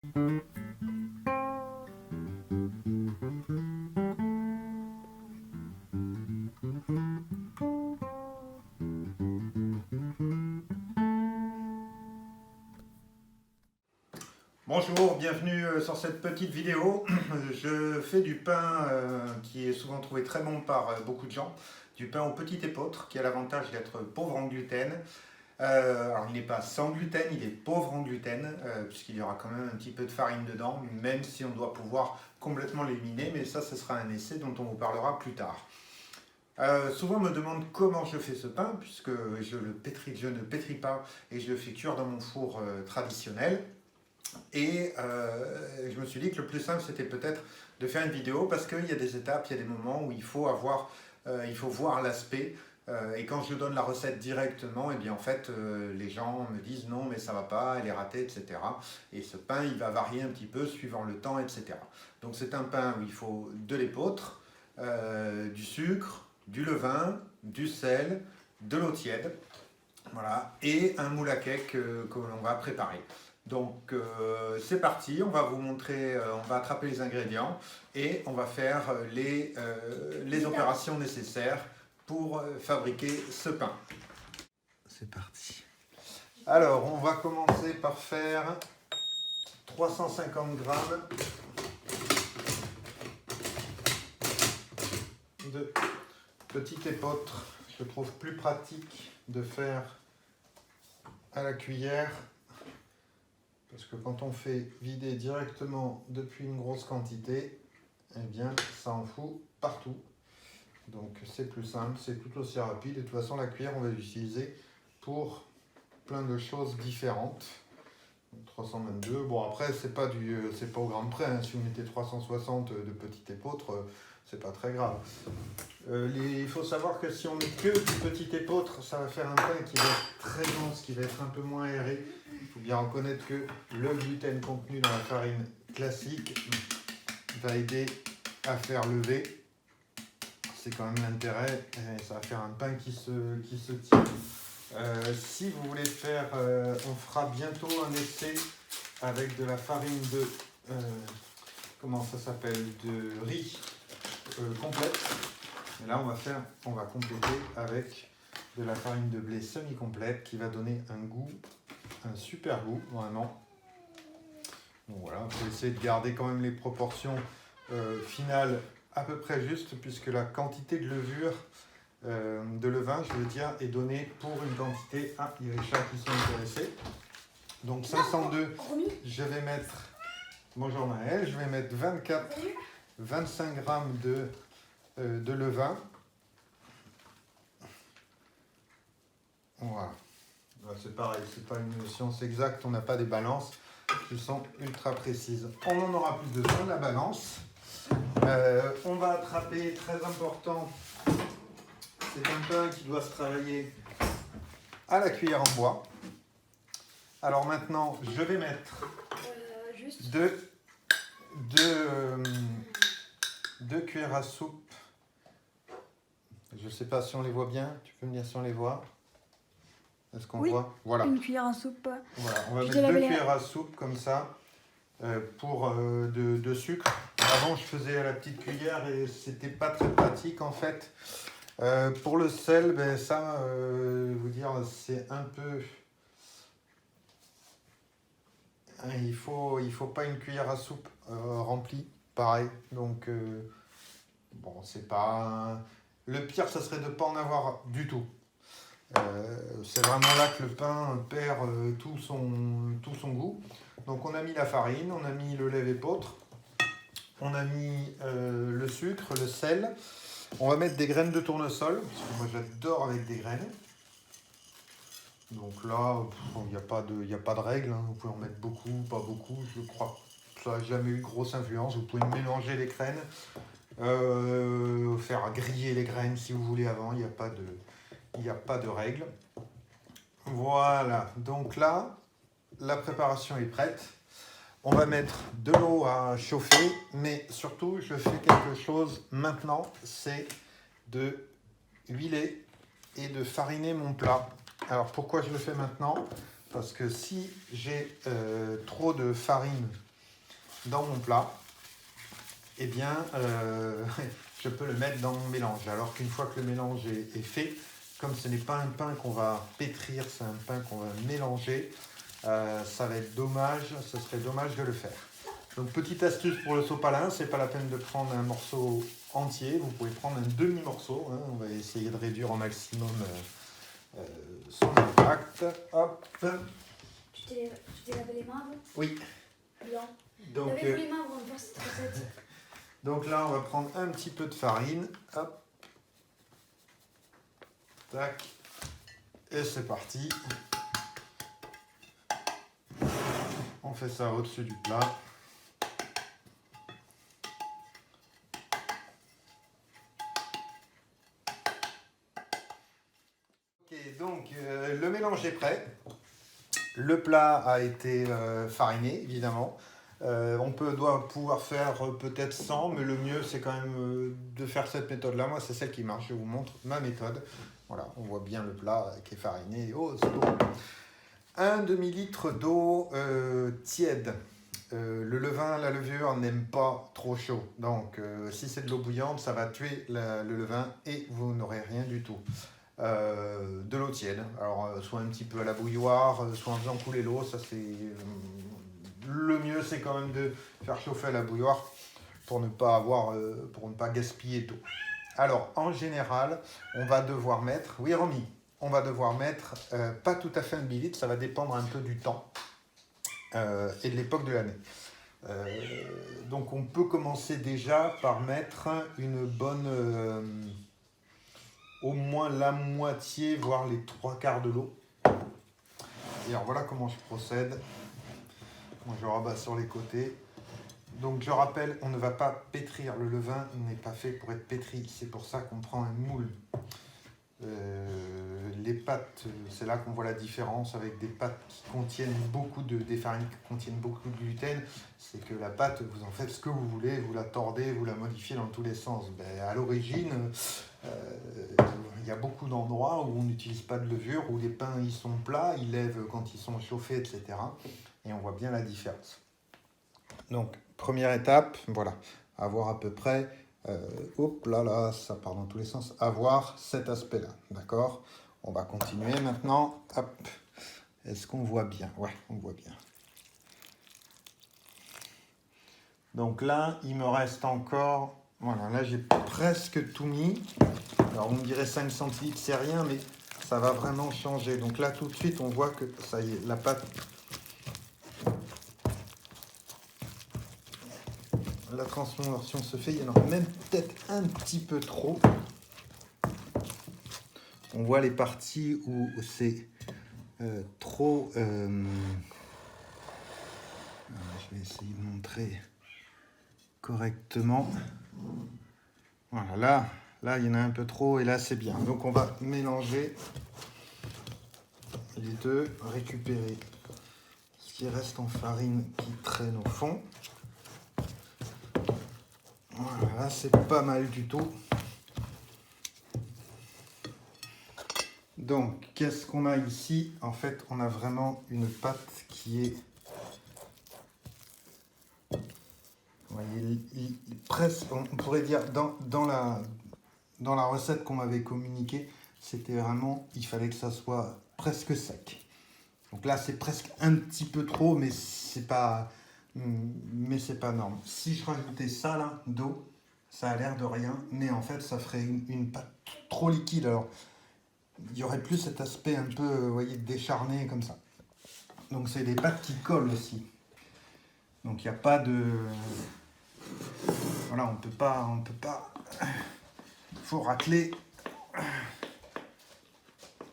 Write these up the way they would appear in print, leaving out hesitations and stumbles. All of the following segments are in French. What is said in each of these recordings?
Bonjour, bienvenue sur cette petite vidéo. Je fais du pain qui est souvent trouvé très bon par beaucoup de gens, du pain au petit épeautre qui a l'avantage d'être pauvre en gluten. Alors il n'est pas sans gluten, il est pauvre en gluten puisqu'il y aura quand même un petit peu de farine dedans, même si on doit pouvoir complètement l'éliminer, mais ça ce sera un essai dont on vous parlera plus tard. Souvent on me demande comment je fais ce pain puisque je ne pétris pas et je le fais cuire dans mon four traditionnel. Et je me suis dit que le plus simple, c'était peut-être de faire une vidéo parce qu'il y a des étapes, il y a des moments où il faut voir l'aspect. Et quand je donne la recette directement, et bien en fait, les gens me disent non, mais ça va pas, elle est ratée, etc. Et ce pain, il va varier un petit peu suivant le temps, etc. Donc c'est un pain où il faut de l'épeautre, du sucre, du levain, du sel, de l'eau tiède. Voilà, et un moule à cake que l'on va préparer. Donc c'est parti, on va vous montrer, on va attraper les ingrédients et on va faire les opérations nécessaires pour fabriquer ce pain. C'est parti. Alors on va commencer par faire 350 grammes de petit épeautre. Je trouve plus pratique de faire à la cuillère parce que quand on fait vider directement depuis une grosse quantité, eh bien ça en fout partout. Donc c'est plus simple, c'est tout aussi rapide. Et de toute façon la cuillère on va l'utiliser pour plein de choses différentes. 322, bon après c'est pas au gramme près, hein. Si vous mettez 360 de petit épeautre, c'est pas très grave. Il faut savoir que si on met que du petit épeautre, ça va faire un pain qui va être très dense, qui va être un peu moins aéré. Il faut bien reconnaître que le gluten contenu dans la farine classique va aider à faire lever. C'est quand même l'intérêt, et ça va faire un pain qui se tient. Si vous voulez faire, on fera bientôt un essai avec de la farine de, comment ça s'appelle, de riz complète. Et là on va compléter avec de la farine de blé semi-complète qui va donner un super goût vraiment. Donc voilà, on peut essayer de garder quand même les proportions finales à peu près justes puisque la quantité de levure, de levain, je veux dire, est donnée pour une quantité. Ah, il y a les chats qui sont intéressés. Donc 502, je vais mettre, bonjour Maëlle, je vais mettre 25 grammes de levain. Voilà. C'est pareil, c'est pas une science exacte, on n'a pas des balances qui sont ultra précises. On en aura plus besoin de la balance. On va attraper, très important, c'est un pain qui doit se travailler à la cuillère en bois. Alors maintenant, je vais mettre deux cuillères à soupe. Je ne sais pas si on les voit bien. Tu peux me dire si on les voit? Est-ce qu'on voit? Voilà. Une cuillère à soupe. Voilà, on va mettre 2 cuillères à soupe comme ça pour de sucre. Avant, je faisais à la petite cuillère et c'était pas très pratique en fait. Pour le sel, ben ça, vous dire, c'est un peu. Il faut pas une cuillère à soupe remplie, pareil. Donc, bon, c'est pas. Le pire, ça serait de ne pas en avoir du tout. C'est vraiment là que le pain perd tout son goût. Donc, on a mis la farine, on a mis le lait épeautre, on a mis le sucre, le sel. On va mettre des graines de tournesol, parce que moi j'adore avec des graines. Donc là, il n'y a pas de règle, hein. Vous pouvez en mettre beaucoup, pas beaucoup. Je crois que ça n'a jamais eu grosse influence. Vous pouvez mélanger les graines, faire griller les graines si vous voulez avant. Il n'y a pas de règle. Voilà, donc là, la préparation est prête. On va mettre de l'eau à chauffer, mais surtout, je fais quelque chose maintenant, c'est de huiler et de fariner mon plat. Alors, pourquoi je le fais maintenant? Parce que si j'ai trop de farine dans mon plat, eh bien, je peux le mettre dans mon mélange. Alors qu'une fois que le mélange est fait, comme ce n'est pas un pain qu'on va pétrir, c'est un pain qu'on va mélanger, ça va être dommage, ce serait dommage de le faire. Donc petite astuce pour le sopalin, c'est pas la peine de prendre un morceau entier, vous pouvez prendre un demi-morceau, hein. On va essayer de réduire au maximum son impact. Hop. Tu t'es lavé les mains avant? Oui. Blanc. Donc, Lavez-vous les mains avant de faire cette recette. donc là, on va prendre un petit peu de farine. Hop. Tac. Et c'est parti. On fait ça au-dessus du plat. Ok, donc le mélange est prêt. Le plat a été fariné, évidemment. On doit pouvoir faire peut-être 100, mais le mieux c'est quand même de faire cette méthode-là. Moi, c'est celle qui marche. Je vous montre ma méthode. Voilà, on voit bien le plat qui est fariné. Oh, c'est bon. Un demi-litre d'eau tiède. Le levain, la levure n'aime pas trop chaud. Donc, si c'est de l'eau bouillante, ça va tuer le levain et vous n'aurez rien du tout. De l'eau tiède. Alors, soit un petit peu à la bouilloire, soit en faisant couler l'eau. Ça, c'est le mieux, c'est quand même de faire chauffer à la bouilloire pour ne pas gaspiller d'eau. Alors, en général, on va devoir mettre... Oui, Romy, on va devoir mettre pas tout à fait un demi-litre, ça va dépendre un peu du temps et de l'époque de l'année. Donc, on peut commencer déjà par mettre une bonne... au moins la moitié, voire les 3/4 de l'eau. Et alors, voilà comment je procède. Moi, je rabats sur les côtés. Donc je rappelle, on ne va pas pétrir. Le levain n'est pas fait pour être pétri. C'est pour ça qu'on prend un moule. Les pâtes, c'est là qu'on voit la différence avec des pâtes qui contiennent des farines qui contiennent beaucoup de gluten. C'est que la pâte, vous en faites ce que vous voulez, vous la tordez, vous la modifiez dans tous les sens. À l'origine, il y a beaucoup d'endroits où on n'utilise pas de levure, où les pains ils sont plats, ils lèvent quand ils sont chauffés, etc. Et on voit bien la différence. Donc, première étape, voilà, avoir à peu près, hop là, ça part dans tous les sens, avoir cet aspect-là, d'accord? On va continuer maintenant, hop, est-ce qu'on voit bien? Ouais, on voit bien. Donc là, il me reste encore, voilà, là j'ai presque tout mis. Alors, on me dirait 5 centilitres, c'est rien, mais ça va vraiment changer. Donc là, tout de suite, on voit que ça y est, la pâte... La transformation se fait, il y en a même peut-être un petit peu trop. On voit les parties où c'est trop... je vais essayer de montrer correctement. Voilà, là il y en a un peu trop et là c'est bien. Donc on va mélanger les deux, récupérer ce qui reste en farine qui traîne au fond. Voilà, c'est pas mal du tout. Donc, qu'est-ce qu'on a ici? En fait, on a vraiment une pâte qui est... Vous voyez, presque, on pourrait dire, dans la recette qu'on m'avait communiquée, c'était vraiment, il fallait que ça soit presque sec. Donc là, c'est presque un petit peu trop, mais c'est pas énorme. Si je rajoutais ça là, d'eau, ça a l'air de rien, mais en fait, ça ferait une pâte trop liquide. Alors, il n'y aurait plus cet aspect un peu, vous voyez, décharné comme ça. Donc, c'est des pâtes qui collent aussi. Donc, il n'y a pas de... Voilà, on peut pas... Il faut racler.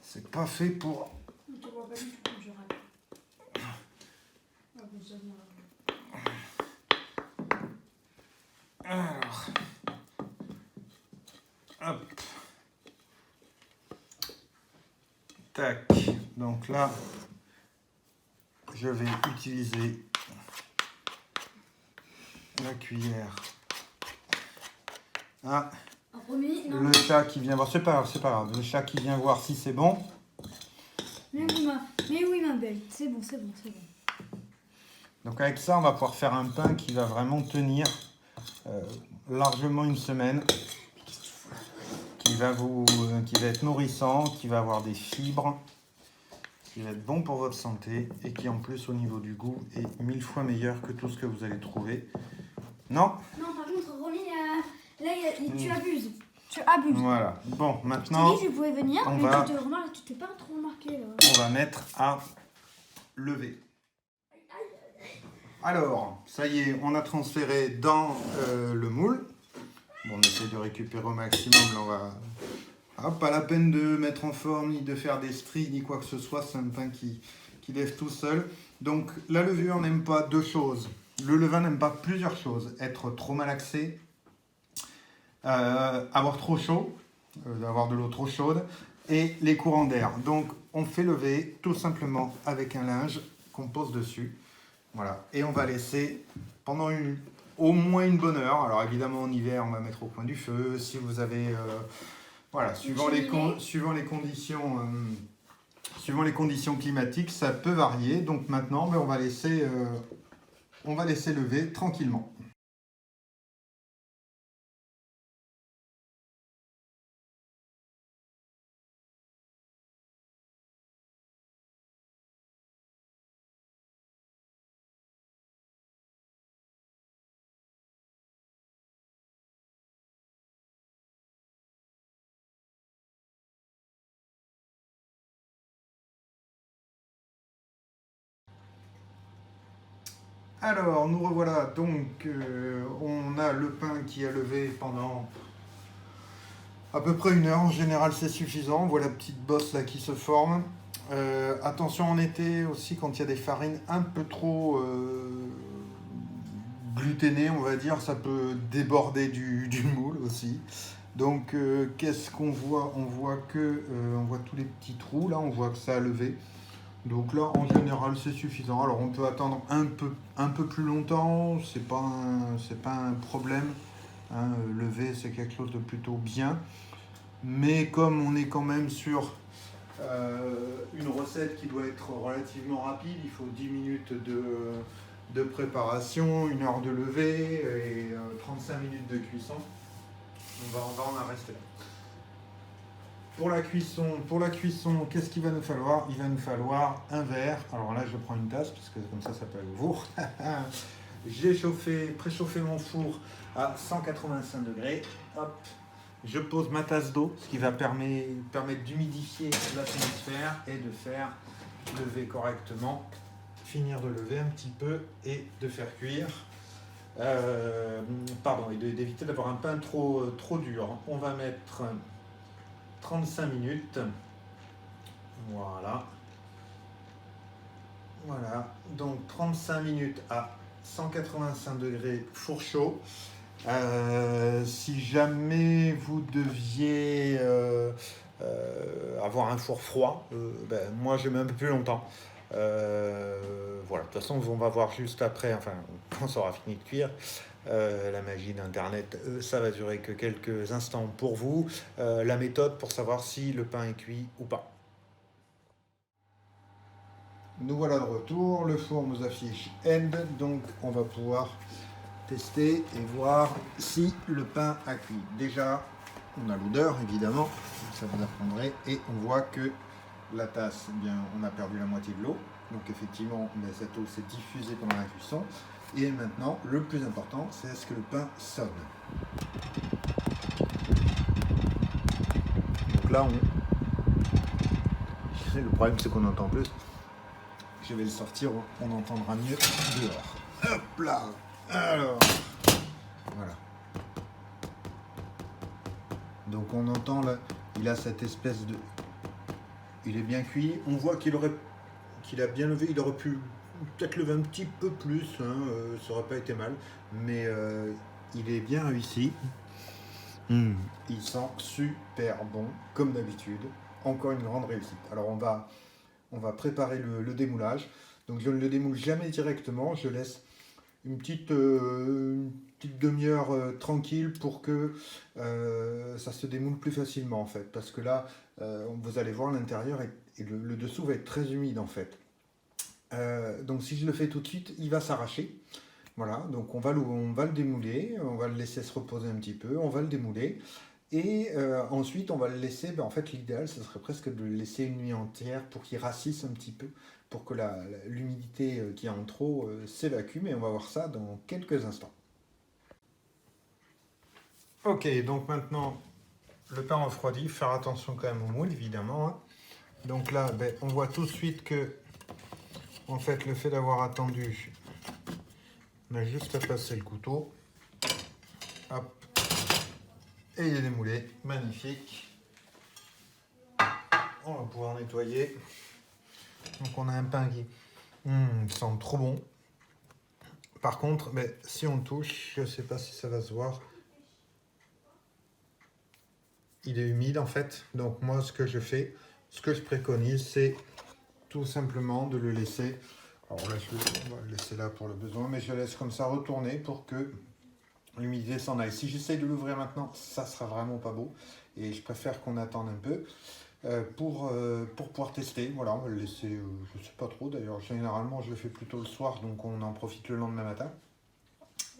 C'est pas fait pour... On te voit pas du tout quand je racle. Alors, hop, tac, donc là, je vais utiliser la cuillère. Ah, le chat qui vient voir, c'est pas grave, le chat qui vient voir si c'est bon. Mais oui, ma belle, c'est bon. Donc avec ça, on va pouvoir faire un pain qui va vraiment tenir largement une semaine, qui va être nourrissant, qui va avoir des fibres, qui va être bon pour votre santé et qui en plus au niveau du goût est 1000 fois meilleur que tout ce que vous allez trouver. Non? Non, par contre, Ronnie, là, tu abuses. Tu abuses. Voilà. Bon, maintenant, Je t'ai dit, je pouvais venir, on mais va- tu t'es pas trop remarqué là. on va mettre à lever. Alors, ça y est, on a transféré dans le moule. Bon, on essaie de récupérer au maximum. Là, on va... Ah, pas la peine de mettre en forme, ni de faire des stries, ni quoi que ce soit. C'est un pain qui lève tout seul. Donc, la levure n'aime pas deux choses. Le levain n'aime pas plusieurs choses. Être trop malaxé, avoir trop chaud, avoir de l'eau trop chaude, et les courants d'air. Donc, on fait lever tout simplement avec un linge qu'on pose dessus. Voilà. Et on va laisser pendant au moins une bonne heure. Alors, évidemment, en hiver, on va mettre au coin du feu. Si vous avez... voilà, suivant les conditions climatiques, ça peut varier. Donc maintenant, on va laisser lever tranquillement. Alors, nous revoilà. Donc, on a le pain qui a levé pendant à peu près une heure. En général, c'est suffisant. On voit la petite bosse là qui se forme. Attention en été aussi, quand il y a des farines un peu trop gluténées, on va dire, ça peut déborder du moule aussi. Donc, qu'est-ce qu'on voit? On voit tous les petits trous là, on voit que ça a levé. Donc là, en général, c'est suffisant. Alors, on peut attendre un peu plus longtemps, c'est pas un problème. Hein, lever, c'est quelque chose de plutôt bien. Mais comme on est quand même sur une recette qui doit être relativement rapide, il faut 10 minutes de préparation, 1 heure de lever et 35 minutes de cuisson. On va en rester là. Pour la cuisson, qu'est-ce qu'il va nous falloir? Il va nous falloir un verre. Alors là, je prends une tasse, parce que comme ça peut aller au four. J'ai préchauffé mon four à 185 degrés. Hop. Je pose ma tasse d'eau, ce qui va permettre d'humidifier l'atmosphère et de faire lever correctement. Finir de lever un petit peu et de faire cuire. Et d'éviter d'avoir un pain trop dur. On va mettre 35 minutes. Voilà. Donc 35 minutes à 185 degrés four chaud. Si jamais vous deviez avoir un four froid, moi je mets un peu plus longtemps. Voilà, de toute façon on va voir juste après, quand ça aura fini de cuire. La magie d'internet, ça va durer que quelques instants pour vous. La méthode pour savoir si le pain est cuit ou pas. Nous voilà de retour, le four nous affiche end, donc on va pouvoir tester et voir si le pain a cuit. Déjà, on a l'odeur évidemment, ça vous apprendrez, et on voit que la tasse, on a perdu la moitié de l'eau, donc effectivement cette eau s'est diffusée pendant la cuisson. Et maintenant, le plus important, c'est est-ce que le pain sonne. Donc là, le problème c'est qu'on entend plus. Je vais le sortir, on entendra mieux dehors. Hop là. Alors, voilà. Donc on entend là, il a cette espèce de... Il est bien cuit. On voit qu'il a bien levé, il aurait pu peut-être lever un petit peu plus, ça aurait pas été mal, mais il est bien réussi. Il sent super bon, comme d'habitude. Encore une grande réussite. Alors on va préparer le démoulage. Donc je ne le démoule jamais directement, je laisse une petite demi-heure tranquille pour que ça se démoule plus facilement en fait. Parce que là, vous allez voir l'intérieur et le dessous va être très humide en fait. Donc si je le fais tout de suite, il va s'arracher. Voilà, donc on va le démouler, on va le laisser se reposer un petit peu, on va le démouler. Et ensuite, on va le laisser, ben, en fait, l'idéal, ce serait presque de le laisser une nuit entière pour qu'il rassisse un petit peu, pour que l'humidité qui est en trop s'évacue, mais on va voir ça dans quelques instants. Ok, donc maintenant, le pain refroidi, faire attention quand même au moule, évidemment. Hein. Donc là, ben, on voit tout de suite que, en fait, le fait d'avoir attendu, on a juste à passer le couteau. Hop. Et il est démoulé, magnifique. On va pouvoir nettoyer. Donc on a un pain qui sent trop bon. Par contre, ben, si on touche, je ne sais pas si ça va se voir. Il est humide en fait. Donc moi ce que je fais, ce que je préconise, c'est tout simplement de le laisser. Alors là, on va le laisser là pour le besoin, mais je laisse comme ça retourner pour que l'humidité s'en aille. Si j'essaye de l'ouvrir maintenant, ça sera vraiment pas beau. Et je préfère qu'on attende un peu. Pour pouvoir tester. Voilà, on va le laisser, je ne sais pas trop d'ailleurs, généralement je le fais plutôt le soir, donc on en profite le lendemain matin.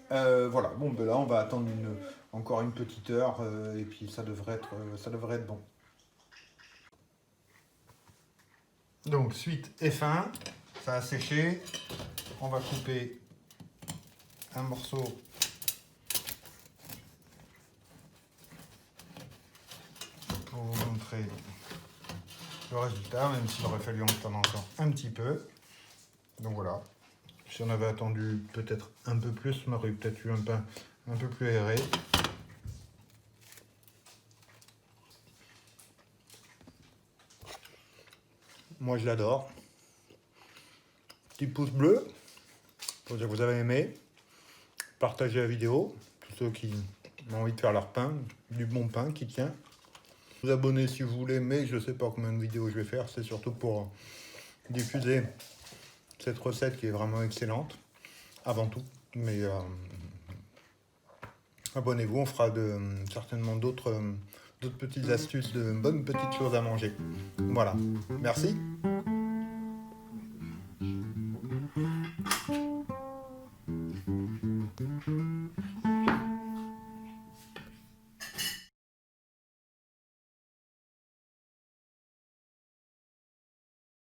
Voilà, bon ben là on va attendre encore une petite heure et puis ça devrait être bon. Donc suite est fin, ça a séché, on va couper un morceau pour vous montrer le résultat, même s'il aurait fallu en attendre encore un petit peu. Donc voilà, si on avait attendu peut-être un peu plus, on aurait peut-être eu un pain un peu plus aéré. Moi je l'adore. Petit pouce bleu pour dire que vous avez aimé. Partagez la vidéo, tous ceux qui ont envie de faire leur pain, du bon pain qui tient. Vous abonnez si vous voulez, mais je ne sais pas combien de vidéos je vais faire, c'est surtout pour diffuser cette recette qui est vraiment excellente, avant tout. Mais abonnez-vous, on fera certainement d'autres petites astuces, de bonnes petites choses à manger. Voilà, merci.